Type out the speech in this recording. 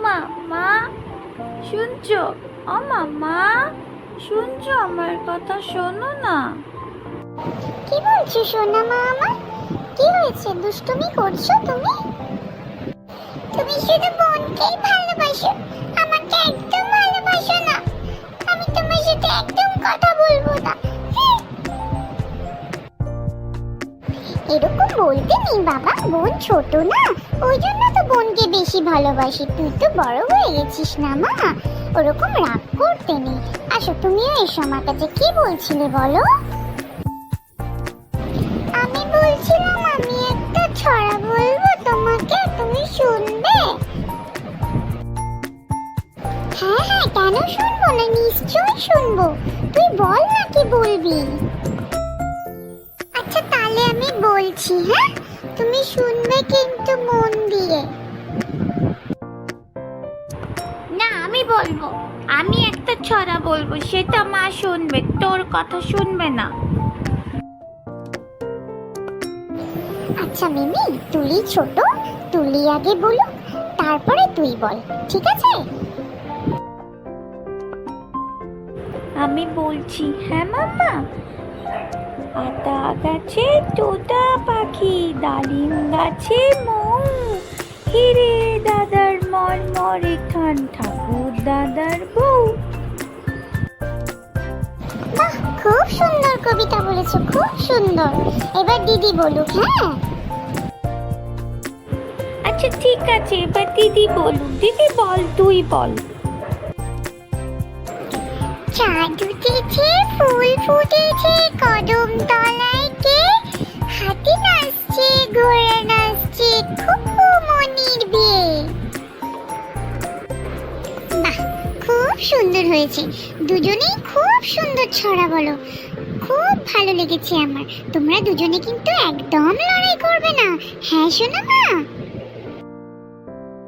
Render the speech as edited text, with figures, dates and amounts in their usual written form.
মা মা শুনছো? ও মা মা শুনছো? আমার কথা শোনো না। কি বলছো সোনা মা আমার? কি হয়েছে? দুষ্টুমি করছো তুমি? তুমি শুধু বোনকেই ভালোবাসো, আমাকে একদম ভালোবাসো না। আমি তোমার সাথে একদম কথা বলবো না। এরকম বলতে নেই বাবা, বোন ছোট না, ওই জন্য তো বোনকে বেশি ভালোবাসি। তুই তো বড় হয়ে গেছিস না মা, ওরকম রাগ করতে নেই। আসো তুমিও এসো আমার কাছে। কি বলছিলে বলো? আমি বলছিলাম আমি একটা ছড়া বলবো তোমাকে, তুমি শুনবে? হ্যাঁ হ্যাঁ, কেন শুনবো না, নিশ্চয়ই শুনবো। তুই বল না কি বলবি। আচ্ছা তাহলে আমি বলছি, হ্যাঁ তুমি শুনবে কিন্তু মন দিয়ে। না আমি বলবো, আমি একটা ছড়া বলবো, সেটা মা শুনবে, তোর কথা শুনবে না। আচ্ছা মিমি, তুলি ছোট, তুলি আগে বলুক, তারপরে তুই বল, ঠিক আছে? আমি বলছি, হ্যাঁ মাম্মা। আতা গাছে তোতা পাখি, ডালিম গাছে মৌ, হিরে দাদার মরমরে খান, ঠাকুর দাদার বউ। বাহ, খুব সুন্দর কবিতা বলেছো, খুব সুন্দর। এবার দিদি বলুক। হ্যাঁ আচ্ছা ঠিক আছে, এবার দিদি বলুক। দিদি বল, তুই বল। চাঁদ উঠেছে, ফুল ফুটেছে, কদম তলায় কে, হাতি নাচছে, ঘোড়া নাচছে, খুকু মনির বিয়ে। বাহ, খুব সুন্দর হয়েছে, দুজনেই খুব সুন্দর ছড়া বলো, খুব ভালো লেগেছে আমার। তোমরা দুজনে কিন্তু একদম লড়াই করবে না, হ্যাঁ শোনো না?